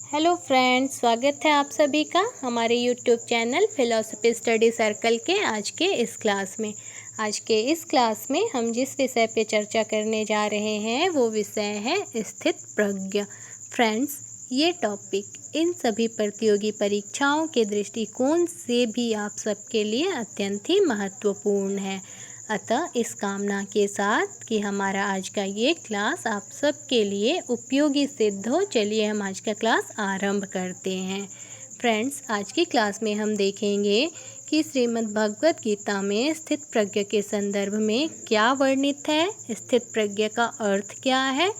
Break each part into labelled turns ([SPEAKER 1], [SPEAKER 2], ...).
[SPEAKER 1] Hello friends, स्वागत है आप सभी का हमारे YouTube channel philosophy study circle के आज के इस क्लास में। आज के इस क्लास में हम जिस विषय पे चर्चा करने जा रहे हैं वो विषय है स्थित प्रज्ञ। फ्रेंड्स, ये टॉपिक इन सभी प्रतियोगी परीक्षाओं के दृष्टिकोण से भी आप सबके लिए अत्यंत ही महत्वपूर्ण है। अतः इस कामना के साथ कि हमारा आज का ये क्लास आप सबके लिए उपयोगी सिद्ध हो, चलिए हम आज का क्लास आरंभ करते हैं। फ्रेंड्स, आज की क्लास में हम देखेंगे कि श्रीमद् भगवत गीता में स्थित प्रज्ञ के संदर्भ में क्या वर्णित है, स्थित प्रज्ञ का अर्थ क्या है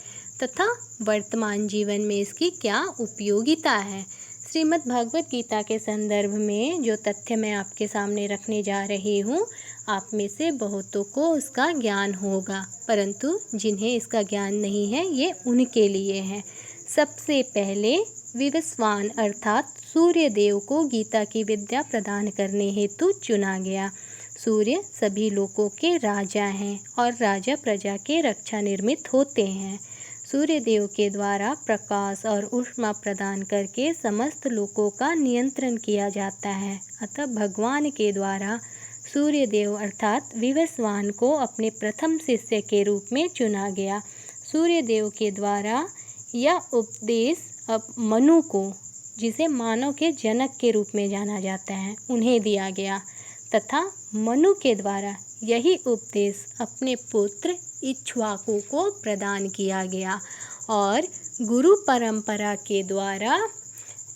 [SPEAKER 1] तथा वर्तमान जीवन में इसकी क्या उपयोगिता है। श्रीमद् भगवत गीता के संदर्भ में जो तथ्य मैं आपके सामने रखने जा रही हूँ, आप में से बहुतों को उसका ज्ञान होगा, परंतु जिन्हें इसका ज्ञान नहीं है ये उनके लिए है। सबसे पहले विवस्वान अर्थात सूर्य देव को गीता की विद्या प्रदान करने हेतु चुना गया। सूर्य सभी लोगों के राजा हैं और राजा प्रजा के रक्षा निर्मित होते हैं। सूर्य देव के द्वारा प्रकाश और ऊष्मा प्रदान करके समस्त लोगों का नियंत्रण किया जाता है। अतः भगवान के द्वारा सूर्य देव अर्थात विवस्वान को अपने प्रथम शिष्य के रूप में चुना गया। सूर्य देव के द्वारा यह उपदेश अब मनु को, जिसे मानव के जनक के रूप में जाना जाता है, उन्हें दिया गया तथा मनु के द्वारा यही उपदेश अपने पुत्र इक्ष्वाकु को प्रदान किया गया और गुरु परंपरा के द्वारा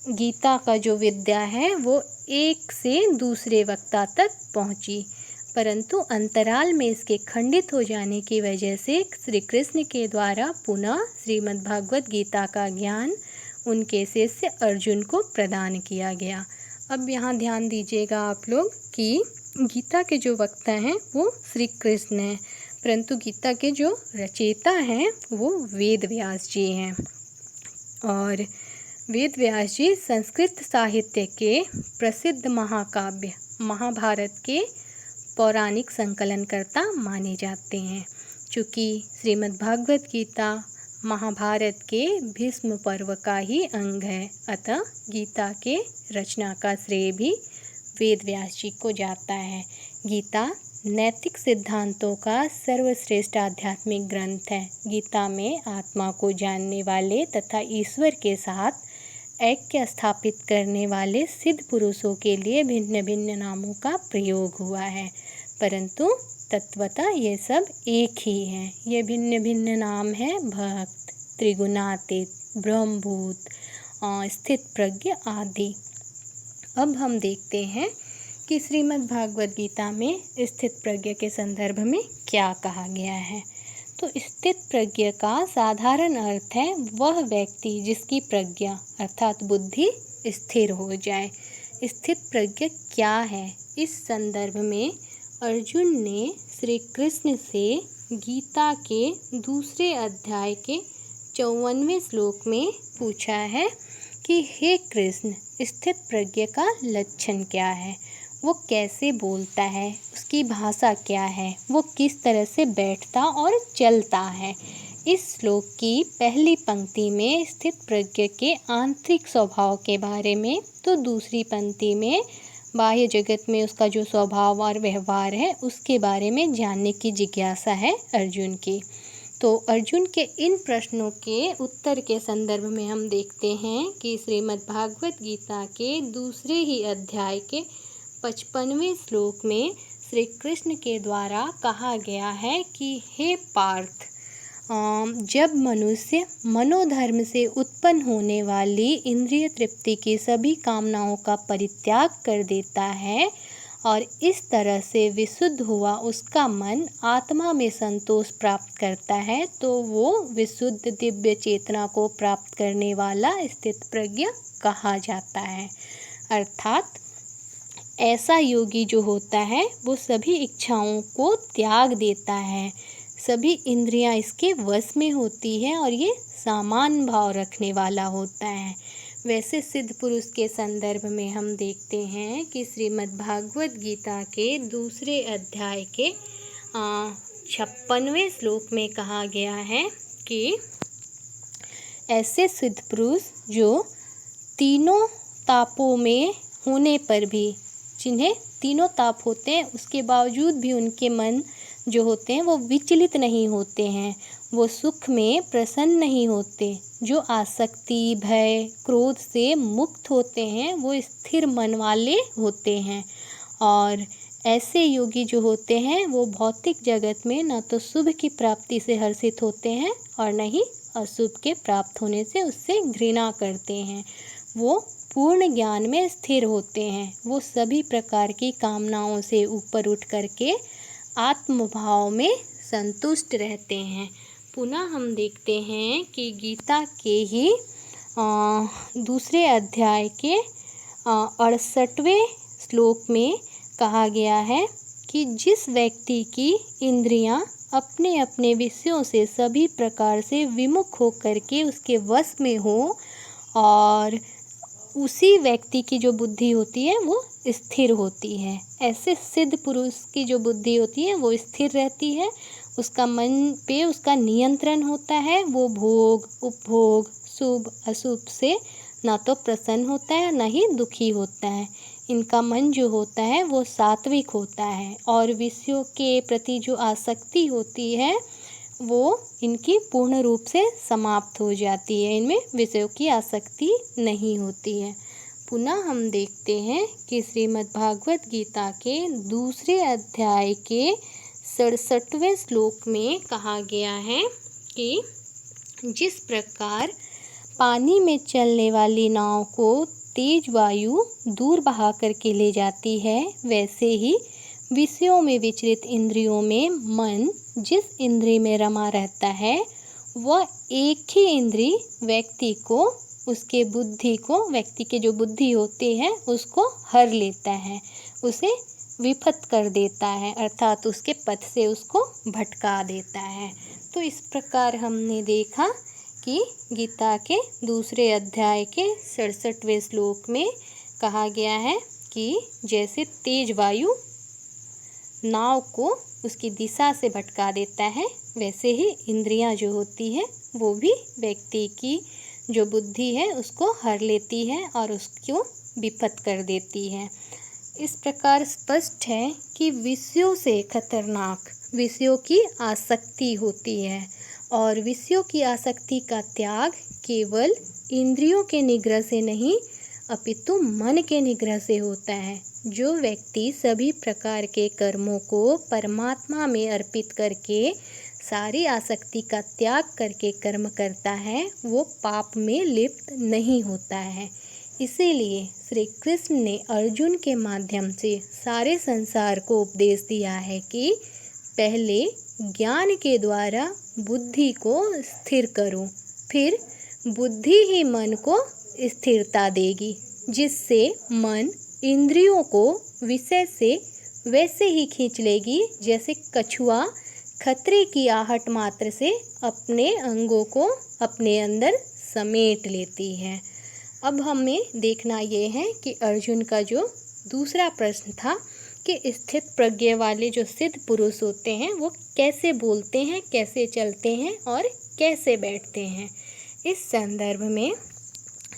[SPEAKER 1] गीता का जो विद्या है वो एक से दूसरे वक्ता तक पहुंची, परंतु अंतराल में इसके खंडित हो जाने की वजह से श्री कृष्ण के द्वारा पुनः श्रीमद् भागवत गीता का ज्ञान उनके शिष्य अर्जुन को प्रदान किया गया। अब यहाँ ध्यान दीजिएगा आप लोग कि गीता के जो वक्ता हैं वो श्री कृष्ण हैं, परंतु गीता के जो रचयिता हैं वो वेद व्यास जी हैं। और वेद व्यास जी संस्कृत साहित्य के प्रसिद्ध महाकाव्य महाभारत के पौराणिक संकलनकर्ता माने जाते हैं। चूँकि श्रीमद् भागवत गीता महाभारत के भीष्म पर्व का ही अंग है, अतः गीता के रचना का श्रेय भी वेद व्यास जी को जाता है। गीता नैतिक सिद्धांतों का सर्वश्रेष्ठ आध्यात्मिक ग्रंथ है। गीता में आत्मा को जानने वाले तथा ईश्वर के साथ ऐक्य स्थापित करने वाले सिद्ध पुरुषों के लिए भिन्न भिन्न नामों का प्रयोग हुआ है, परंतु तत्वतः ये सब एक ही हैं। ये भिन्न भिन्न नाम हैं भक्त, त्रिगुणातीत, ब्रह्मभूत, स्थित प्रज्ञ आदि। अब हम देखते हैं कि श्रीमद् भागवत गीता में स्थित प्रज्ञ के संदर्भ में क्या कहा गया है। तो स्थित प्रज्ञ का साधारण अर्थ है वह व्यक्ति जिसकी प्रज्ञा अर्थात बुद्धि स्थिर हो जाए। स्थित प्रज्ञ क्या है, इस संदर्भ में अर्जुन ने श्री कृष्ण से गीता के दूसरे अध्याय के 54वें श्लोक में पूछा है कि हे कृष्ण, स्थित प्रज्ञ का लक्षण क्या है, वो कैसे बोलता है, उसकी भाषा क्या है, वो किस तरह से बैठता और चलता है। इस श्लोक की पहली पंक्ति में स्थित प्रज्ञ के आंतरिक स्वभाव के बारे में, तो दूसरी पंक्ति में बाह्य जगत में उसका जो स्वभाव और व्यवहार है उसके बारे में जानने की जिज्ञासा है अर्जुन की। तो अर्जुन के इन प्रश्नों के उत्तर के संदर्भ में हम देखते हैं कि श्रीमद् भागवत गीता के दूसरे ही अध्याय के 55वें श्लोक में श्री कृष्ण के द्वारा कहा गया है कि हे पार्थ, जब मनुष्य मनोधर्म से उत्पन्न होने वाली इंद्रिय तृप्ति की सभी कामनाओं का परित्याग कर देता है और इस तरह से विशुद्ध हुआ उसका मन आत्मा में संतोष प्राप्त करता है, तो वो विशुद्ध दिव्य चेतना को प्राप्त करने वाला स्थित प्रज्ञ कहा जाता है। अर्थात ऐसा योगी जो होता है वो सभी इच्छाओं को त्याग देता है, सभी इंद्रियां इसके वश में होती हैं और ये सामान भाव रखने वाला होता है। वैसे सिद्ध पुरुष के संदर्भ में हम देखते हैं कि श्रीमद् भागवत गीता के दूसरे अध्याय के 56वें श्लोक में कहा गया है कि ऐसे सिद्ध पुरुष जो तीनों तापों में होने पर भी, जिन्हें तीनों ताप होते हैं उसके बावजूद भी उनके मन जो होते हैं वो विचलित नहीं होते हैं, वो सुख में प्रसन्न नहीं होते, जो आसक्ति, भय, क्रोध से मुक्त होते हैं वो स्थिर मन वाले होते हैं। और ऐसे योगी जो होते हैं वो भौतिक जगत में न तो शुभ की प्राप्ति से हर्षित होते हैं और न ही अशुभ के प्राप्त होने से उससे घृणा करते हैं। वो पूर्ण ज्ञान में स्थिर होते हैं, वो सभी प्रकार की कामनाओं से ऊपर उठ करके आत्मभाव में संतुष्ट रहते हैं। पुनः हम देखते हैं कि गीता के ही दूसरे अध्याय के 68वें श्लोक में कहा गया है कि जिस व्यक्ति की इंद्रियां अपने अपने विषयों से सभी प्रकार से विमुख होकर के उसके वश में हो और उसी व्यक्ति की जो बुद्धि होती है वो स्थिर होती है। ऐसे सिद्ध पुरुष की जो बुद्धि होती है वो स्थिर रहती है, उसका मन पे उसका नियंत्रण होता है, वो भोग, उपभोग, शुभ अशुभ से ना तो प्रसन्न होता है ना ही दुखी होता है। इनका मन जो होता है वो सात्विक होता है और विषयों के प्रति जो आसक्ति होती है वो इनकी पूर्ण रूप से समाप्त हो जाती है, इनमें विषयों की आसक्ति नहीं होती है। पुनः हम देखते हैं कि श्रीमद् भागवत गीता के दूसरे अध्याय के 67वें श्लोक में कहा गया है कि जिस प्रकार पानी में चलने वाली नाव को तेज वायु दूर बहा करके ले जाती है, वैसे ही विषयों में विचलित इंद्रियों में मन जिस इंद्रिय में रमा रहता है वह एक ही इंद्रिय व्यक्ति को, उसके बुद्धि को, व्यक्ति के जो बुद्धि होती है उसको हर लेता है, उसे विफत कर देता है, अर्थात उसके पथ से उसको भटका देता है। तो इस प्रकार हमने देखा कि गीता के दूसरे अध्याय के 67वें श्लोक में कहा गया है कि जैसे तेज वायु नाव को उसकी दिशा से भटका देता है, वैसे ही इंद्रियां जो होती है वो भी व्यक्ति की जो बुद्धि है उसको हर लेती है और उसको विफत कर देती है। इस प्रकार स्पष्ट है कि विषयों से खतरनाक विषयों की आसक्ति होती है और विषयों की आसक्ति का त्याग केवल इंद्रियों के निग्रह से नहीं अपितु मन के निग्रह से होता है। जो व्यक्ति सभी प्रकार के कर्मों को परमात्मा में अर्पित करके सारी आसक्ति का त्याग करके कर्म करता है वो पाप में लिप्त नहीं होता है। इसीलिए श्री कृष्ण ने अर्जुन के माध्यम से सारे संसार को उपदेश दिया है कि पहले ज्ञान के द्वारा बुद्धि को स्थिर करो, फिर बुद्धि ही मन को स्थिरता देगी, जिससे मन इंद्रियों को विषय से वैसे ही खींच लेगी जैसे कछुआ खतरे की आहट मात्र से अपने अंगों को अपने अंदर समेट लेती है। अब हमें देखना ये है कि अर्जुन का जो दूसरा प्रश्न था कि स्थित प्रज्ञ वाले जो सिद्ध पुरुष होते हैं वो कैसे बोलते हैं, कैसे चलते हैं और कैसे बैठते हैं। इस संदर्भ में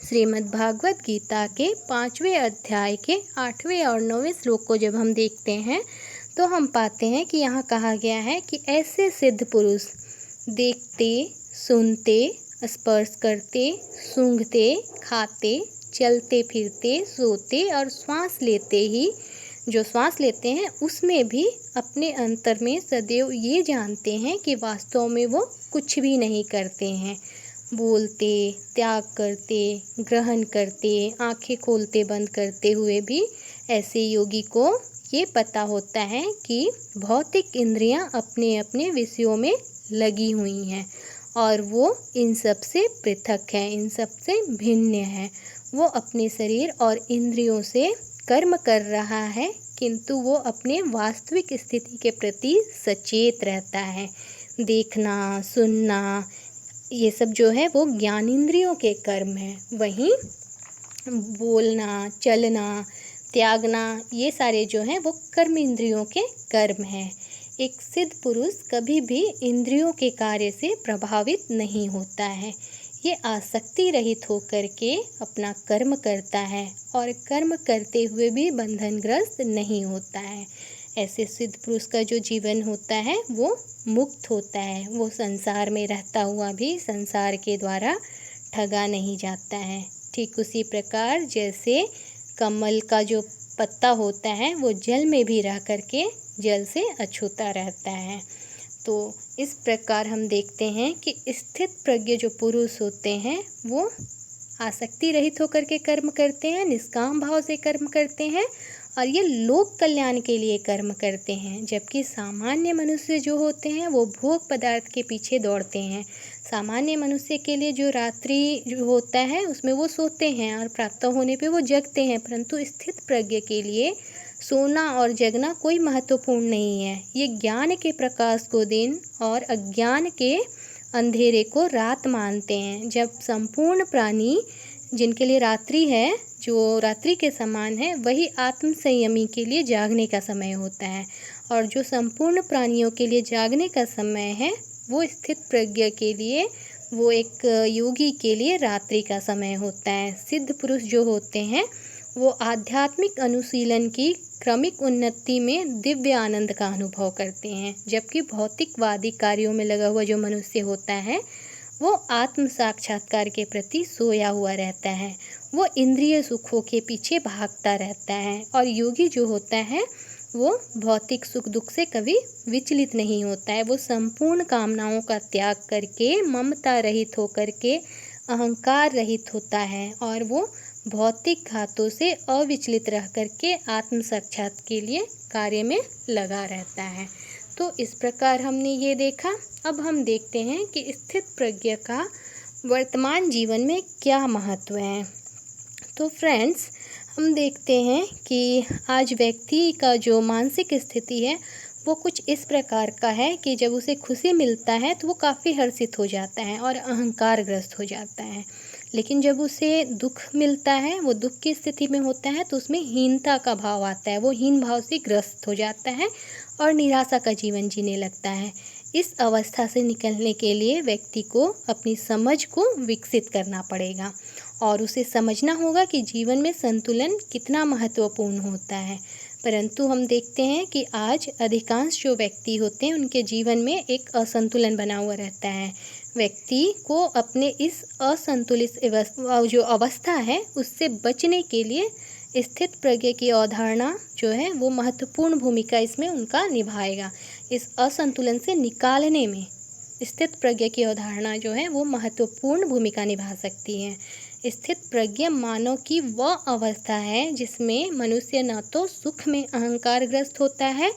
[SPEAKER 1] श्रीमद् भागवत गीता के 5वें अध्याय के 8वें और 9वें श्लोक को जब हम देखते हैं तो हम पाते हैं कि यहाँ कहा गया है कि ऐसे सिद्ध पुरुष देखते, सुनते, स्पर्श करते, सूंघते, खाते, चलते फिरते, सोते और श्वास लेते ही जो श्वास लेते हैं उसमें भी अपने अंतर में सदैव ये जानते हैं कि वास्तव में वो कुछ भी नहीं करते हैं। बोलते, त्याग करते, ग्रहण करते, आंखें खोलते बंद करते हुए भी ऐसे योगी को ये पता होता है कि भौतिक इंद्रियां अपने अपने विषयों में लगी हुई हैं और वो इन सब से पृथक है, इन सब से भिन्न है। वो अपने शरीर और इंद्रियों से कर्म कर रहा है किंतु वो अपने वास्तविक स्थिति के प्रति सचेत रहता है। देखना, सुनना ये सब जो है वो ज्ञानेंद्रियों के कर्म है, वहीं बोलना, चलना, त्यागना ये सारे जो हैं वो कर्म इंद्रियों के कर्म हैं। एक सिद्ध पुरुष कभी भी इंद्रियों के कार्य से प्रभावित नहीं होता है। ये आसक्ति रहित होकर के अपना कर्म करता है और कर्म करते हुए भी बंधनग्रस्त नहीं होता है। ऐसे सिद्ध पुरुष का जो जीवन होता है वो मुक्त होता है। वो संसार में रहता हुआ भी संसार के द्वारा ठगा नहीं जाता है। ठीक उसी प्रकार जैसे कमल का जो पत्ता होता है वो जल में भी रह करके जल से अछूता रहता है। तो इस प्रकार हम देखते हैं कि स्थित प्रज्ञ जो पुरुष होते हैं वो आसक्ति रहित होकर के कर्म करते हैं, निष्काम भाव से कर्म करते हैं और ये लोक कल्याण के लिए कर्म करते हैं। जबकि सामान्य मनुष्य जो होते हैं वो भोग पदार्थ के पीछे दौड़ते हैं। सामान्य मनुष्य के लिए जो रात्रि जो होता है उसमें वो सोते हैं और प्रातः होने पे वो जगते हैं, परंतु स्थित प्रज्ञ के लिए सोना और जगना कोई महत्वपूर्ण नहीं है। ये ज्ञान के प्रकाश को दिन और अज्ञान के अंधेरे को रात मानते हैं। जब संपूर्ण प्राणी जिनके लिए रात्रि है, जो रात्रि के समान है, वही आत्म संयमी के लिए जागने का समय होता है और जो संपूर्ण प्राणियों के लिए जागने का समय है वो स्थित प्रज्ञ के लिए, वो एक योगी के लिए रात्रि का समय होता है। सिद्ध पुरुष जो होते हैं वो आध्यात्मिक अनुशीलन की क्रमिक उन्नति में दिव्य आनंद का अनुभव करते हैं, जबकि भौतिकवादी कार्यों में लगा हुआ जो मनुष्य होता है वो आत्म साक्षात्कार के प्रति सोया हुआ रहता है। वो इंद्रिय सुखों के पीछे भागता रहता है और योगी जो होता है वो भौतिक सुख दुख से कभी विचलित नहीं होता है। वो संपूर्ण कामनाओं का त्याग करके ममता रहित होकर के अहंकार रहित होता है और वो भौतिक घातों से अविचलित रह करके आत्म साक्षात के लिए कार्य में लगा रहता है। तो इस प्रकार हमने ये देखा। अब हम देखते हैं कि स्थित प्रज्ञ का वर्तमान जीवन में क्या महत्व है। तो फ्रेंड्स, हम देखते हैं कि आज व्यक्ति का जो मानसिक स्थिति है वो कुछ इस प्रकार का है कि जब उसे खुशी मिलता है तो वो काफ़ी हर्षित हो जाता है और अहंकारग्रस्त हो जाता है, लेकिन जब उसे दुख मिलता है, वो दुख की स्थिति में होता है तो उसमें हीनता का भाव आता है। वो हीन भाव से ग्रस्त हो जाता है और निराशा का जीवन जीने लगता है। इस अवस्था से निकलने के लिए व्यक्ति को अपनी समझ को विकसित करना पड़ेगा और उसे समझना होगा कि जीवन में संतुलन कितना महत्वपूर्ण होता है। परंतु हम देखते हैं कि आज अधिकांश जो व्यक्ति होते हैं उनके जीवन में एक असंतुलन बना हुआ रहता है। व्यक्ति को अपने इस असंतुलित जो अवस्था है उससे बचने के लिए स्थित प्रज्ञ की अवधारणा जो है वो महत्वपूर्ण भूमिका इसमें उनका निभाएगा। इस असंतुलन से निकालने में स्थित प्रज्ञ की अवधारणा जो है वो महत्वपूर्ण भूमिका निभा सकती है। स्थित प्रज्ञ मानव की वह अवस्था है जिसमें मनुष्य न तो सुख में अहंकारग्रस्त होता है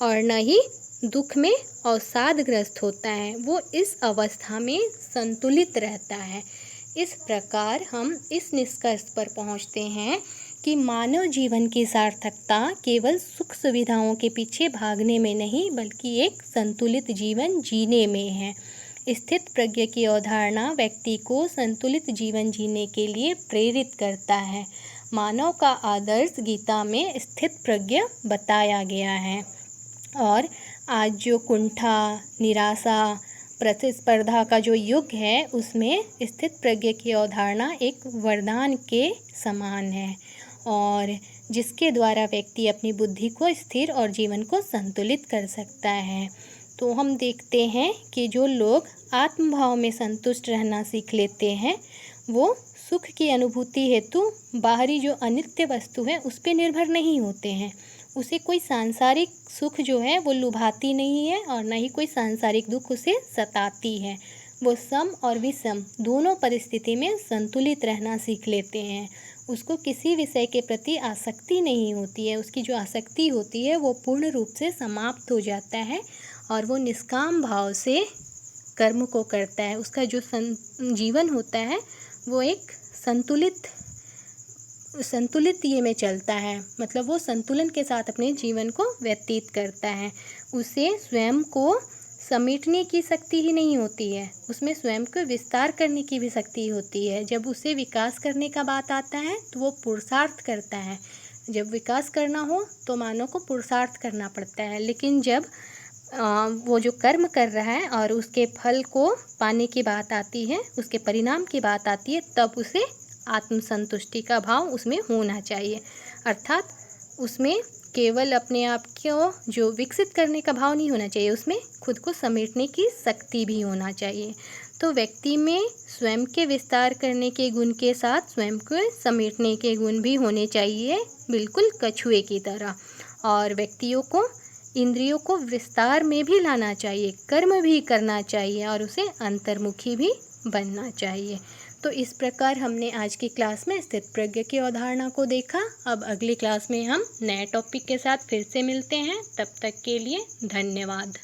[SPEAKER 1] और न ही दुख में अवसादग्रस्त होता है। वो इस अवस्था में संतुलित रहता है। इस प्रकार हम इस निष्कर्ष पर पहुंचते हैं कि मानव जीवन की सार्थकता केवल सुख सुविधाओं के पीछे भागने में नहीं बल्कि एक संतुलित जीवन जीने में है। स्थित प्रज्ञ की अवधारणा व्यक्ति को संतुलित जीवन जीने के लिए प्रेरित करता है। मानव का आदर्श गीता में स्थित प्रज्ञ बताया गया है और आज जो कुंठा, निराशा, प्रतिस्पर्धा का जो युग है उसमें स्थित प्रज्ञ की अवधारणा एक वरदान के समान है और जिसके द्वारा व्यक्ति अपनी बुद्धि को स्थिर और जीवन को संतुलित कर सकता है। तो हम देखते हैं कि जो लोग आत्मभाव में संतुष्ट रहना सीख लेते हैं वो सुख की अनुभूति हेतु बाहरी जो अनित्य वस्तु है उस पर निर्भर नहीं होते हैं। उसे कोई सांसारिक सुख जो है वो लुभाती नहीं है और न ही कोई सांसारिक दुख उसे सताती है। वो सम और विषम दोनों परिस्थिति में संतुलित रहना सीख लेते हैं। उसको किसी विषय के प्रति आसक्ति नहीं होती है। उसकी जो आसक्ति होती है वो पूर्ण रूप से समाप्त हो जाता है और वो निष्काम भाव से कर्म को करता है। उसका जो जीवन होता है वो एक संतुलित ये में चलता है, मतलब वो संतुलन के साथ अपने जीवन को व्यतीत करता है। उसे स्वयं को समेटने की शक्ति ही नहीं होती है, उसमें स्वयं को विस्तार करने की भी शक्ति होती है। जब उसे विकास करने का बात आता है तो वो पुरुषार्थ करता है। जब विकास करना हो तो मानव को पुरुषार्थ करना पड़ता है, लेकिन जब वो जो कर्म कर रहा है और उसके फल को पाने की बात आती है, उसके परिणाम की बात आती है, तब उसे आत्मसंतुष्टि का भाव उसमें होना चाहिए। अर्थात उसमें केवल अपने आप को जो विकसित करने का भाव नहीं होना चाहिए, उसमें खुद को समेटने की शक्ति भी होना चाहिए। तो व्यक्ति में स्वयं के विस्तार करने के गुण के साथ स्वयं को समेटने के गुण भी होने चाहिए, बिल्कुल कछुए की तरह। और व्यक्तियों को इंद्रियों को विस्तार में भी लाना चाहिए, कर्म भी करना चाहिए और उसे अंतर्मुखी भी बनना चाहिए। तो इस प्रकार हमने आज की क्लास में स्थितप्रज्ञ की अवधारणा को देखा। अब अगली क्लास में हम नए टॉपिक के साथ फिर से मिलते हैं। तब तक के लिए धन्यवाद।